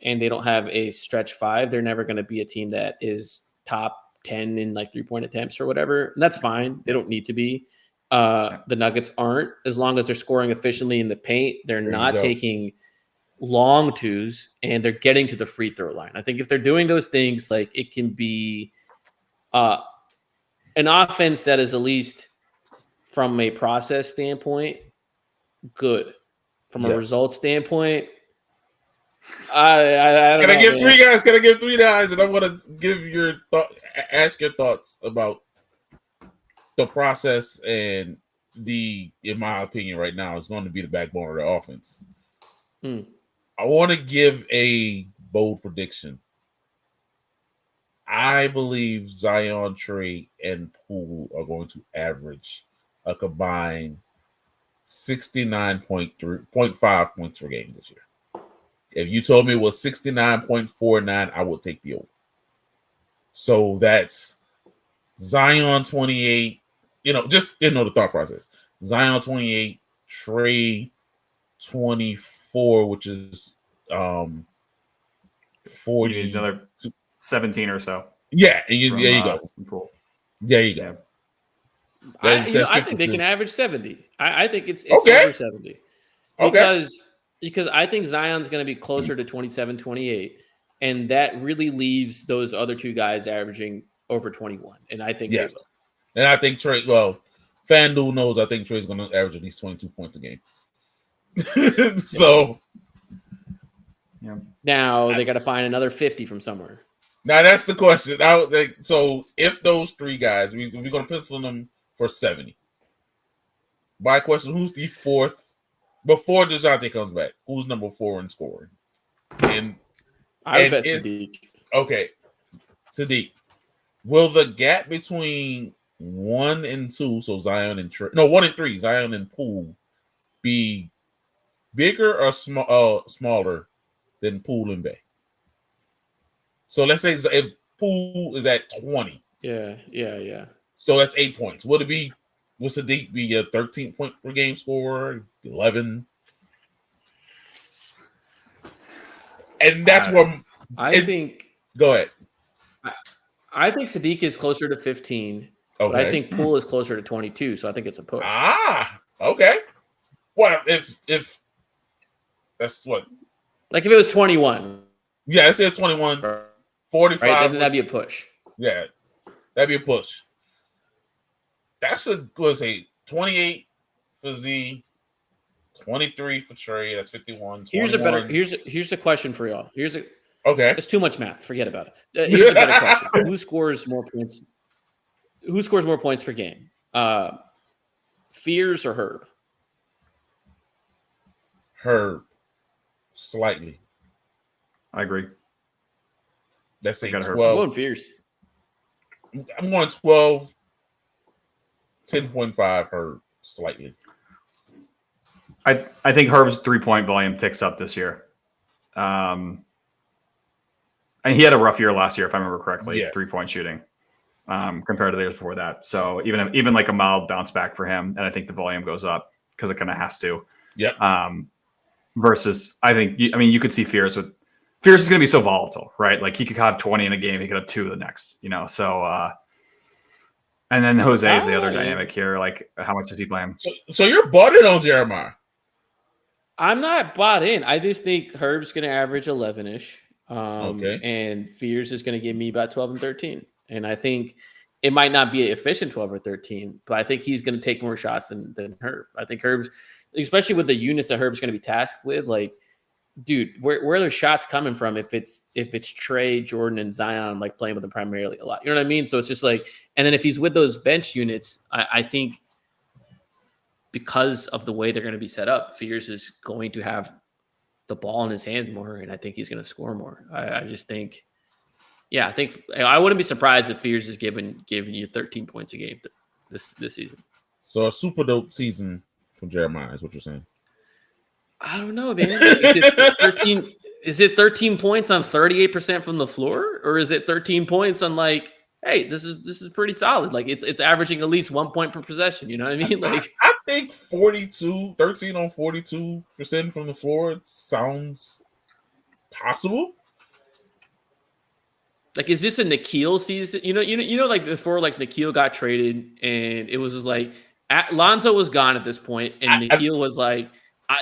and they don't have a stretch 5, they're never going to be a team that is top 10 in like 3-point attempts or whatever. And that's fine. They don't need to be. The Nuggets aren't, as long as they're scoring efficiently in the paint. They're not taking long twos, and they're getting to the free throw line. I think if they're doing those things, like it can be an offense that is, at least from a process standpoint, good. From a result standpoint, I don't know. Can I give 3 guys? And I want to give ask your thoughts about the process, and in my opinion right now, is going to be the backbone of the offense. I want to give a bold prediction. I believe Zion, Trey, and Poole are going to average a combined 69.5 points per game this year. If you told me it was 69.49, I would take the over. So that's Zion 28. The thought process. Zion 28, Trey 24, which is 40. You need another 17 or so. Yeah, and there you go. Poole. There you go. Yeah. I think they can average 70. I think it's okay. over 70. Because I think Zion's going to be closer to 27, 28. And that really leaves those other two guys averaging over 21. And I think they will. And I think Trey, FanDuel knows I think Trey's going to average at least 22 points a game. So. Yeah. Now they got to find another 50 from somewhere. Now that's the question. So if those three guys, if we're going to pencil them for 70, my question: who's the fourth before DeJounte comes back? Who's number 4 in scoring? And I would bet Sadiq. Okay, Sadiq. Will the gap between 1 and 2, so Zion and 1 and 3, Zion and Poole, be bigger or smaller than Poole and Bay? So let's say if Poole is at 20. Yeah. So that's 8 points. Will Sadiq be a 13 point per game scorer? 11? And that's where I think. Go ahead. I think Sadiq is closer to 15. Okay. But I think Poole is closer to 22. So I think it's a push. Okay. Well, if that's what? Like if it was 21. Yeah, it says 21. 45. Right, then that'd be a push. Yeah, that'd be a push. That's 28 for Z, 23 for Trey. That's 51. 21. Here's a question for y'all. Okay. It's too much math. Forget about it. Here's a better question. Who scores more points? Who scores more points per game? Fears or Herb? Herb, slightly. I agree. Let's say 12. I'm going Fears. I'm going 12. 10.5 Herb, slightly. I think Herb's 3-point volume ticks up this year. And he had a rough year last year, if I remember correctly, 3-point shooting compared to the years before that. So even like a mild bounce back for him, and I think the volume goes up because it kind of has to. Yep. Versus, you could see Fears is going to be so volatile, right? Like he could have 20 in a game, he could have 2 the next, So, and then Jose is the other dynamic here. Like, how much does he play him? So you're bought in on Jeremiah? I'm not bought in. I just think Herb's going to average 11-ish. Okay. And Fears is going to give me about 12 and 13. And I think it might not be an efficient 12 or 13, but I think he's going to take more shots than Herb. I think Herb's, especially with the units that Herb's going to be tasked with, like, dude, where are the shots coming from if it's Trey, Jordan, and Zion like playing with him primarily a lot? You know what I mean? So it's just like, and then if he's with those bench units, I think because of the way they're going to be set up, Fears is going to have the ball in his hand more, and I think he's going to score more. I just think, I think I wouldn't be surprised if Fears is giving you 13 points a game this season. So a super dope season from Jeremiah is what you're saying. I don't know, man. Is it 13 points on 38% from the floor, or is it 13 points on like, hey, this is pretty solid. Like it's averaging at least 1 point per possession. You know what I mean? Like I think 13 on 42% from the floor sounds possible. Like, is this a Nikhil season? You know, like before, like Nikhil got traded, and it was just like Lonzo was gone at this point, and Nikhil was like,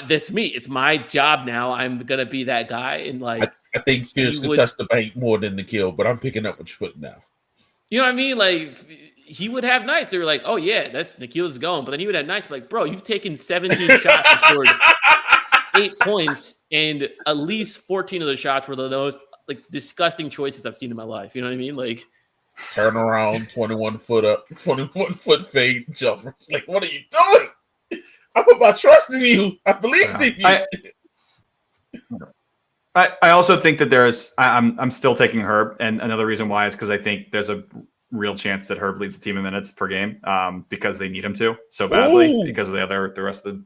"That's me. It's my job now. I'm gonna be that guy." And like, I think Fierce could touch the paint more than Nikhil, but I'm picking up what you're putting down. You know what I mean? Like, he would have nights. They were like, "Oh yeah, that's Nikhil's going," but then he would have nights like, "Bro, you've taken 17 shots and scored 8 points, and at least 14 of those shots were the most like disgusting choices I've seen in my life." You know what I mean? Like, turn around, 21 foot fade jumper. It's like, what are you doing? I put my trust in you. I believed in you. I also think that I'm still taking Herb, and another reason why is because I think there's a real chance that Herb leads the team in minutes per game because they need him to so badly because of the rest of the.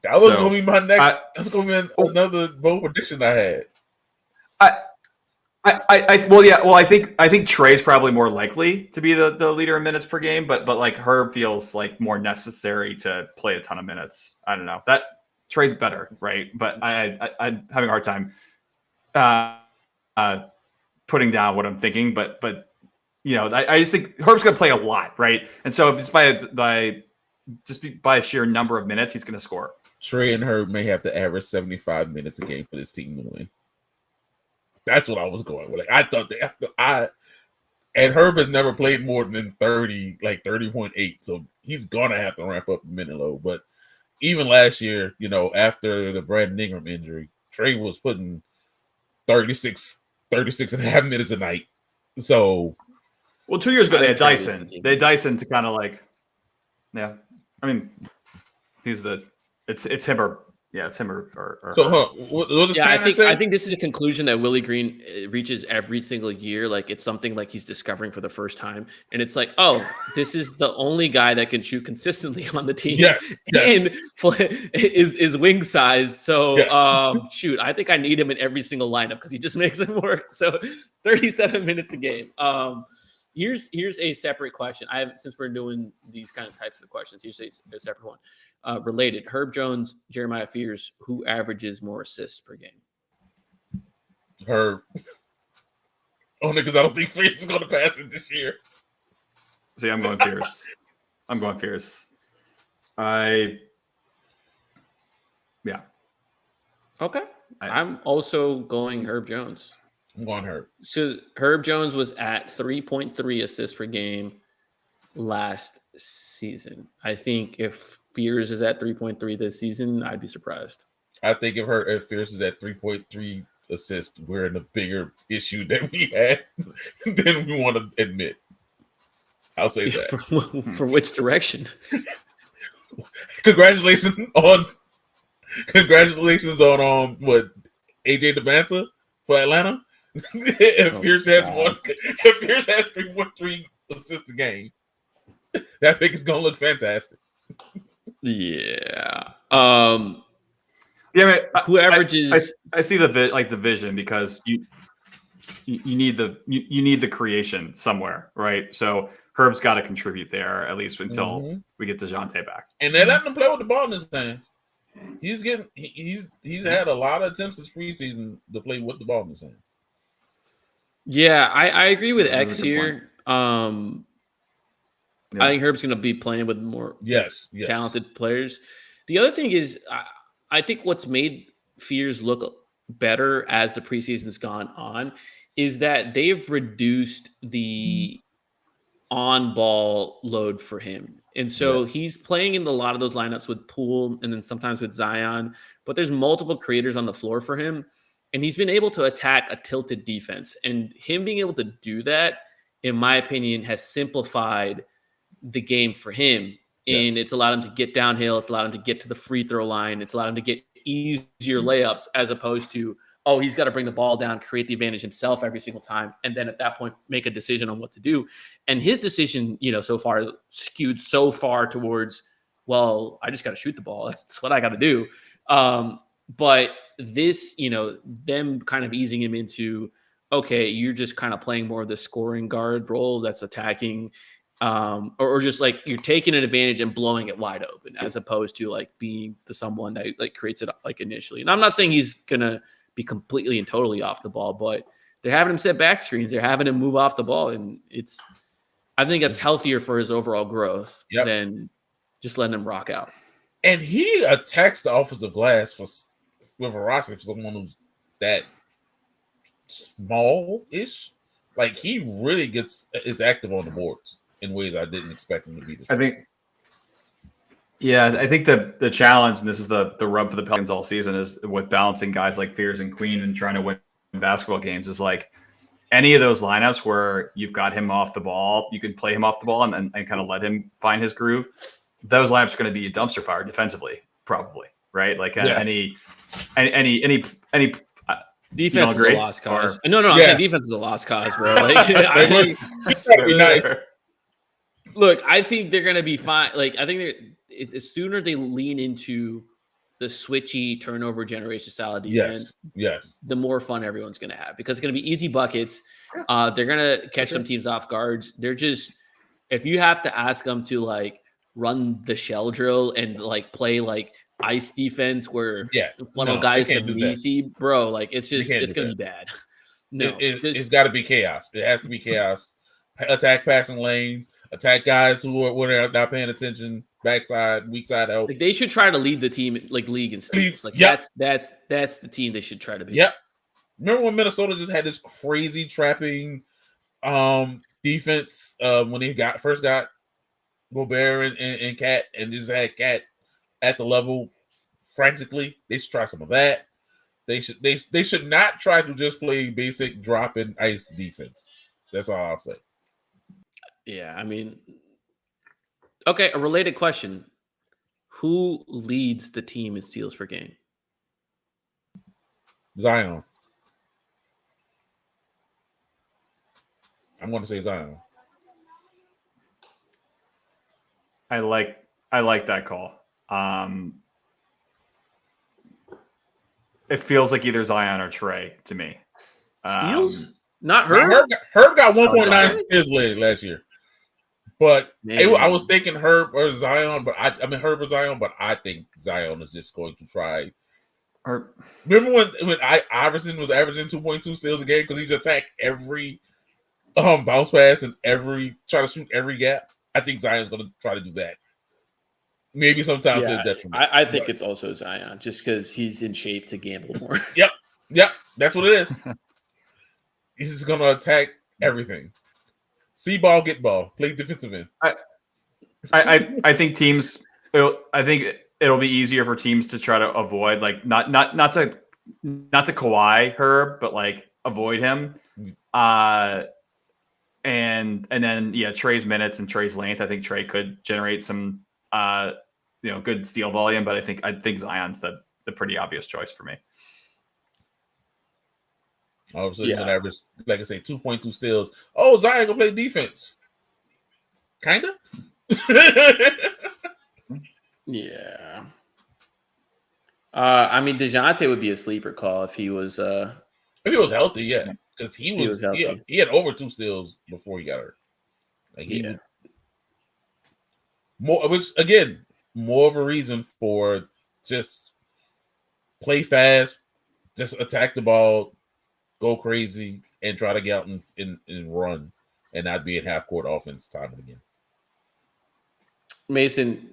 That was going to be my next. That's going to be another bold prediction I had. I think Trey's probably more likely to be the leader in minutes per game, but like Herb feels like more necessary to play a ton of minutes. I don't know that Trey's better, right? But I'm having a hard time putting down what I'm thinking. But I just think Herb's going to play a lot, right? And so just by sheer number of minutes, he's going to score. Trey and Herb may have to average 75 minutes a game for this team to win. That's what I was going with. Like, I thought and Herb has never played more than 30, like 30.8. So he's gonna have to ramp up the minute load. But even last year, after the Brandon Ingram injury, Trey was putting 36 and a half minutes a night. So, well, 2 years ago they had Dyson. They had Dyson to kind of like, yeah. I mean, it's him or. Yeah, it's him or so. What does Tanner say? I think this is a conclusion that Willie Green reaches every single year. Like it's something like he's discovering for the first time, and it's like, oh, this is the only guy that can shoot consistently on the team. Yes. And is wing size. So, yes. Shoot, I think I need him in every single lineup because he just makes it work. So, 37 minutes a game. Here's a separate question. Since we're doing these kind of types of questions, here's a separate one. Related, Herb Jones, Jeremiah Fears, who averages more assists per game? Herb. Only because I don't think Fears is going to pass it this year. See, I'm going Fears. Yeah. Okay. I'm also going Herb Jones. I'm going Herb. So Herb Jones was at 3.3 assists per game last season. I think if Fears is at 3.3 this season, I'd be surprised. I think if Fears is at 3.3 assists, we're in a bigger issue that we had than we want to admit. I'll say that. For which direction? Congratulations on what AJ DeBanza for Atlanta. If Fears has 3.3 assists a game, that thing is gonna look fantastic. Yeah. Who averages? I see the vision because you need the creation somewhere, right? So Herb's got to contribute there at least until we get DeJounte back. And they're letting him play with the ball in his hands. He's had a lot of attempts this preseason to play with the ball in his hands. Yeah, I agree with X here. I think Herb's going to be playing with more talented players. The other thing is, I think what's made Fears look better as the preseason's gone on is that they've reduced the on-ball load for him. And so he's playing in a lot of those lineups with Poole and then sometimes with Zion, but there's multiple creators on the floor for him. And he's been able to attack a tilted defense. And him being able to do that, in my opinion, has simplified the game for him. And it's allowed him to get downhill. It's allowed him to get to the free throw line. It's allowed him to get easier layups as opposed to, he's got to bring the ball down, create the advantage himself every single time. And then at that point, make a decision on what to do. And his decision, so far is skewed so far towards, I just got to shoot the ball. That's what I got to do. But this, them kind of easing him into, okay, you're just kind of playing more of the scoring guard role that's attacking, or just like you're taking an advantage and blowing it wide open as opposed to like being the someone that like creates it like initially. And I'm not saying he's going to be completely and totally off the ball, but they're having him set back screens. They're having him move off the ball. And I think that's healthier for his overall growth than just letting him rock out. And he attacks the offensive glass with veracity for someone who's that small-ish. Like, he really is active on the boards in ways I didn't expect him to be. I think the challenge, and this is the rub for the Pelicans all season, is with balancing guys like Fears and Queen and trying to win basketball games, is like any of those lineups where you've got him off the ball, you can play him off the ball and kind of let him find his groove. Those lineups are going to be a dumpster fire defensively, probably, right? Like any defense is a lost cause. I'm saying defense is a lost cause, bro. Like, look, I think they're going to be fine. Like, I think the sooner they lean into the switchy turnover generation style of defense, the more fun everyone's going to have because it's going to be easy buckets. They're going to catch some teams off guards. They're just, if you have to ask them to like run the shell drill and like play like ice defense where the funnel no, they guys to can't do that. easy, bro. Like it's They can't it's do gonna that. be bad. No, It's got to be chaos. It has to be chaos. Attack passing lanes. Attack guys who are not paying attention. Backside, weak side help. like they should try to lead the team like league and steals. Like that's the team they should try to be. Yep. Remember when Minnesota just had this crazy trapping defense when they first got Gobert and Cat and just had Cat at the level frantically. They should try some of that. They should not try to just play basic drop and ice defense. That's all I'll say. Yeah, I mean, okay, a related question. Who leads the team in steals per game? Zion. I'm going to say Zion. I like that call. It feels like either Zion or Trey to me. Steals? Not Herb? Herb got 1.9 steals last year. But I was thinking Herb or Zion, but I mean Herb or Zion, but I think Zion is just going to try. Remember when Iverson was averaging 2.2 steals a game because he just attacked every bounce pass and try to shoot every gap? I think Zion's going to try to do that. Maybe sometimes it's detriment. I think it's also Zion just because he's in shape to gamble more. Yep, that's what it is. He's just going to attack everything. See ball, get ball. Play defensive end. I think teams. I think it'll be easier for teams to try to avoid not to Kawhi Herb, but like avoid him. And then Trey's minutes and Trey's length. I think Trey could generate some good steal volume, but I think Zion's the pretty obvious choice for me. Obviously, he's gonna average, like I say, 2.2 steals. Oh, Zion gonna play defense. Kinda. Yeah. I mean, DeJounte would be a sleeper call if he was healthy, yeah. Because he had over 2 steals before he got hurt. Like more of a reason for just play fast, just attack the ball, go crazy, and try to get out and run and not be in half court offense time and again. Mason,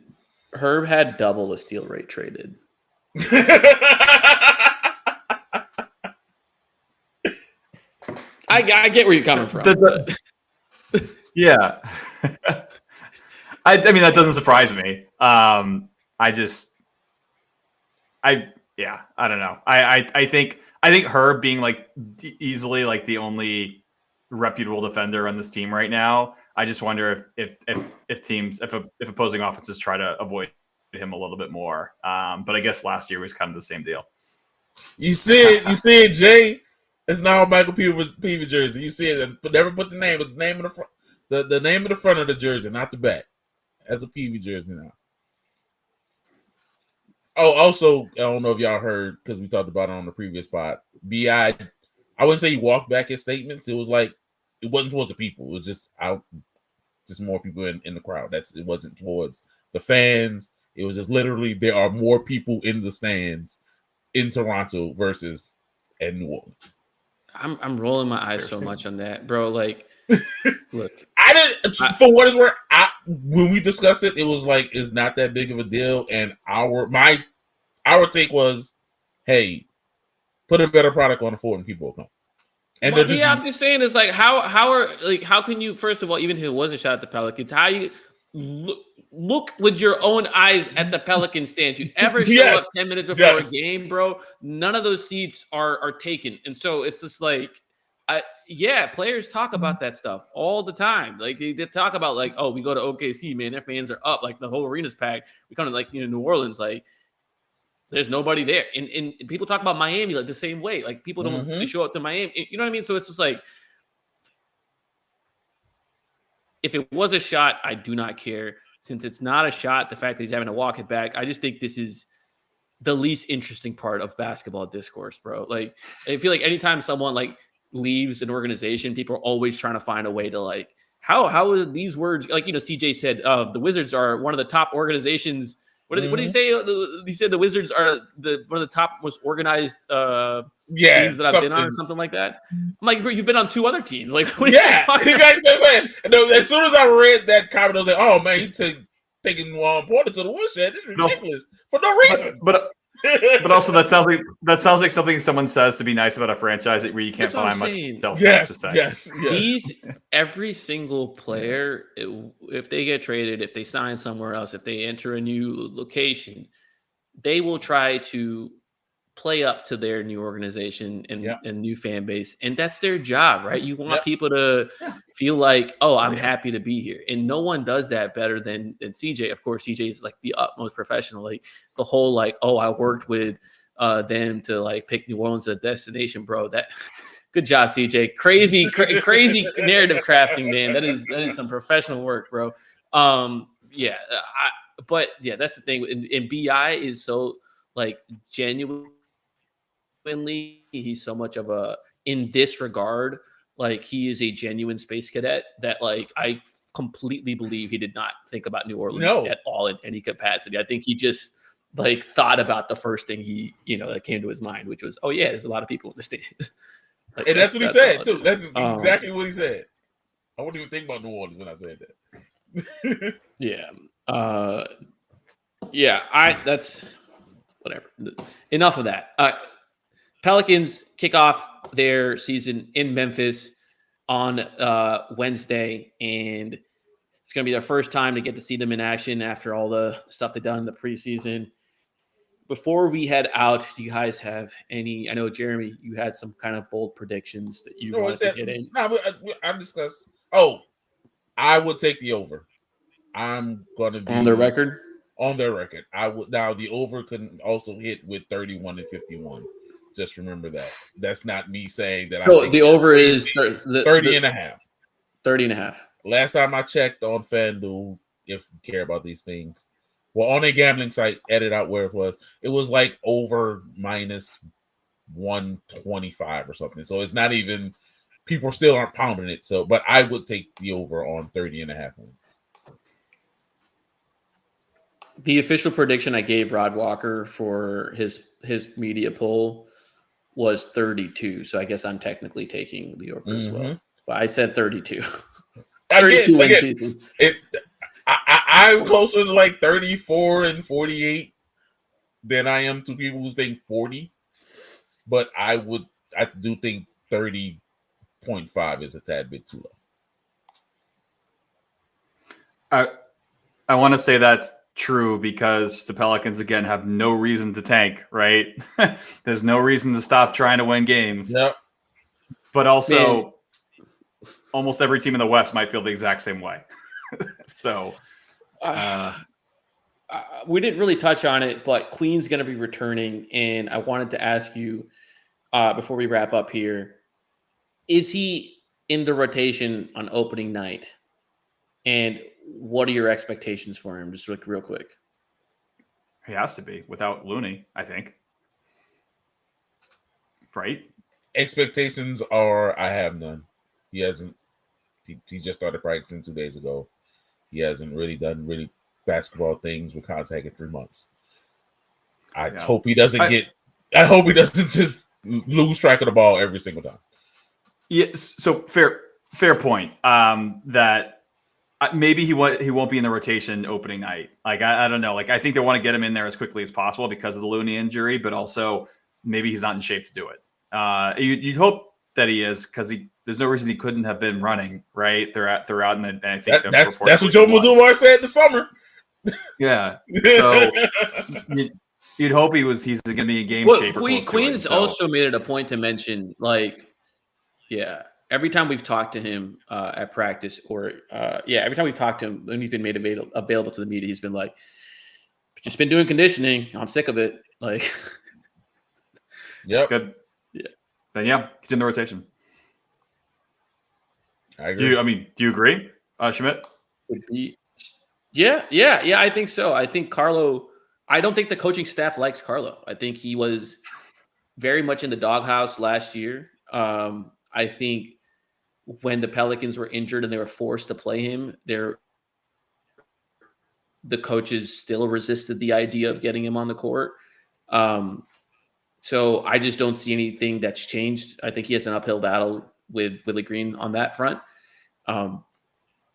Herb had double the steal rate traded. I get where you're coming from. Yeah. I mean, that doesn't surprise me. I don't know. I think Herb being like easily like the only reputable defender on this team right now. I just wonder if opposing offenses try to avoid him a little bit more. But I guess last year was kind of the same deal. You see it, Jay. It's now Michael Peavy jersey. You see it, but never put the name of the front, the name of the front of the jersey, not the back. As a Peavy jersey now. Oh, also, I don't know if y'all heard because we talked about it on the previous pod. I wouldn't say he walked back his statements. It was like it wasn't towards the people. It was just more people in the crowd. It wasn't towards the fans. It was just literally there are more people in the stands in Toronto versus in New Orleans. I'm rolling my eyes so much on that, bro. Like, look, I didn't. For what it's worth, when we discussed it, it was like it's not that big of a deal. And our take was, hey, put a better product on the floor and people will come. And I'm just saying, it's like how can you, first of all, even if it was a shot at the Pelicans, how you look with your own eyes at the Pelican stands. You ever show up 10 minutes before a game, bro? None of those seats are taken, and so it's just like, players talk about that stuff all the time. Like they talk about like, oh, we go to OKC, man, their fans are up, like the whole arena's packed. We come to like New Orleans, like there's nobody there, and people talk about Miami like the same way. Like people don't they show up to Miami, you know what I mean? So it's just like, if it was a shot, I do not care. Since it's not a shot, the fact that he's having to walk it back, I just think this is the least interesting part of basketball discourse, bro. Like, I feel like anytime someone like leaves an organization, people are always trying to find a way to like, how are these words, like, CJ said, the Wizards are one of the top organizations What did he say? He said the Wizards are one of the top most organized teams that I've been on, or something like that. I'm like, bro, you've been on 2 other teams. Like, what are you talking about? And as soon as I read that comment, I was like, oh man, he taking Porter to the woodshed. This is ridiculous for no reason. But also that sounds like something someone says to be nice about a franchise where you can't find much else nice to say. Yes. Every single player, if they get traded, if they sign somewhere else, if they enter a new location, they will try to play up to their new organization and new fan base. And that's their job, right? You want people to feel like, oh, I'm happy to be here. And no one does that better than CJ. Of course, CJ is like the utmost professional. Like the whole like, oh, I worked with them to like pick New Orleans as a destination, bro. That good job, CJ. Crazy narrative crafting, man. That is some professional work, bro. But that's the thing. And BI is so like genuinely, he's so much of a, in this regard, like he is a genuine space cadet that like I completely believe he did not think about New Orleans at all in any capacity. I think he just like thought about the first thing that came to his mind, which was, oh yeah, there's a lot of people in the stands. Like, and that's what he said too. That's exactly what he said. I wouldn't even think about New Orleans when I said that. That's whatever. Enough of that. Pelicans kick off their season in Memphis on Wednesday, and it's going to be their first time to get to see them in action after all the stuff they've done in the preseason. Before we head out, do you guys have any? I know, Jeremy, you had some kind of bold predictions that you wanted to get in. No, I discussed. Oh, I would take the over. I'm going to be on their record. On their record, I would. Now the over can also hit with 31 and 51. Just remember that. That's not me saying that. So the over is 30 and a half. 30 and a half. Last time I checked on FanDuel, if you care about these things, well, on a gambling site, edit out where it was like over minus 125 or something. So it's not even, people still aren't pounding it. So, but I would take the over on 30 and a half wins. The official prediction I gave Rod Walker for his media poll was 32. So I guess I'm technically taking the over as well. But I said 32. 32 win season. I'm closer to like 34 and 48 than I am to people who think 40. But I do think 30.5 is a tad bit too low. I want to say that's true because the Pelicans, again, have no reason to tank, right? There's no reason to stop trying to win games. Yep. But also, almost every team in the West might feel the exact same way. So, we didn't really touch on it, but Queen's going to be returning, and I wanted to ask you before we wrap up here, is he in the rotation on opening night? And what are your expectations for him? Just like real quick. He has to be without Looney, I think. Right? Expectations are, I have none. He hasn't. He just started practicing 2 days ago. He hasn't really done basketball things with contact in 3 months. I hope he doesn't I hope he doesn't just lose track of the ball every single time. Yes. So fair point. That maybe he won't be in the rotation opening night. Like I don't know. Like I think they want to get him in there as quickly as possible because of the Looney injury, but also maybe he's not in shape to do it. You'd hope that he is because there's no reason he couldn't have been running right throughout. And I think that's what Joe Madumar said this summer. Yeah. So you'd hope he's going to be in game shape. Queen's also made it a point to mention, like, every time we've talked to him at practice every time we've talked to him when he's been made available to the media, he's been like, just been doing conditioning. I'm sick of it. Like, yep. Good. Yeah. Then he's in the rotation. I agree. Do you agree, Schmidt? Yeah, I think so. I think Carlo, I don't think the coaching staff likes Carlo. I think he was very much in the doghouse last year. I think when the Pelicans were injured and they were forced to play him, the coaches still resisted the idea of getting him on the court. So I just don't see anything that's changed. I think he has an uphill battle with Willie Green on that front.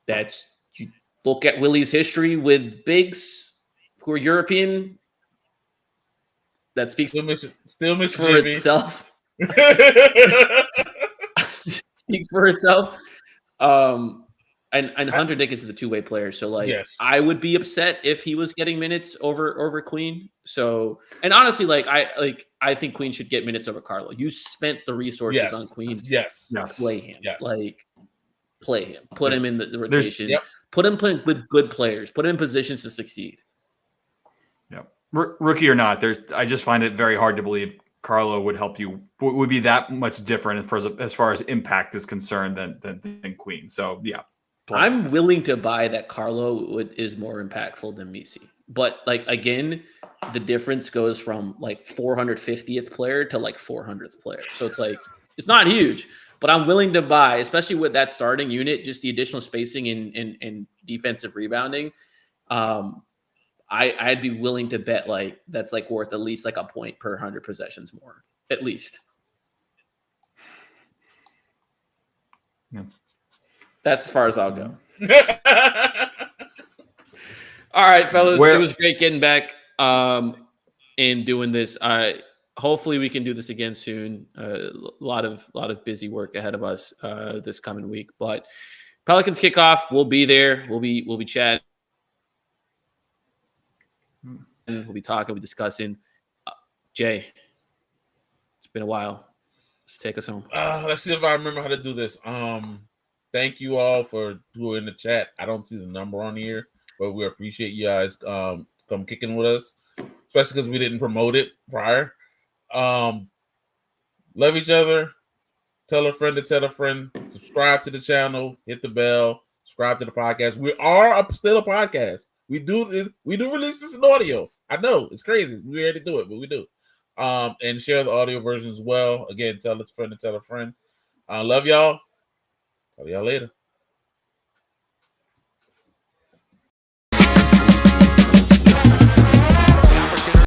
That's you look at Willie's history with bigs who are European. That speaks still for itself. Speaks for itself. And Hunter Dickinson is a two-way player, so like I would be upset if he was getting minutes over Queen. So, and honestly, like I think Queen should get minutes over Carlo. You spent the resources on Queen. Yes. Play him. Yes. Like play him. Put him in the rotation. Yep. Put him playing with good players. Put him in positions to succeed. Yep. Rookie or not, I just find it very hard to believe Carlo would help you. Would be that much different as far as impact is concerned than Queen. So yeah. I'm willing to buy that Carlo is more impactful than Misi. But like again, the difference goes from like 450th player to like 400th player. So it's like it's not huge, but I'm willing to buy, especially with that starting unit, just the additional spacing and defensive rebounding. I'd be willing to bet like that's like worth at least like a point per 100 possessions more, at least. Yeah. That's as far as I'll go. All right, fellas. It was great getting back and doing this. Hopefully we can do this again soon. A lot of busy work ahead of us this coming week. But Pelicans kickoff, we'll be there. We'll be chatting. We'll be talking, we'll be discussing. Jay, it's been a while. Let's take us home. Let's see if I remember how to do this. Thank you all for who are in the chat. I don't see the number on here, but we appreciate you guys come kicking with us, especially because we didn't promote it prior. Love each other. Tell a friend to tell a friend. Subscribe to the channel. Hit the bell. Subscribe to the podcast. We are still a podcast. We do release this in audio. I know it's crazy. We already do it, but we do. And share the audio version as well. Again, tell a friend to tell a friend. Love y'all. Talk to y'all later.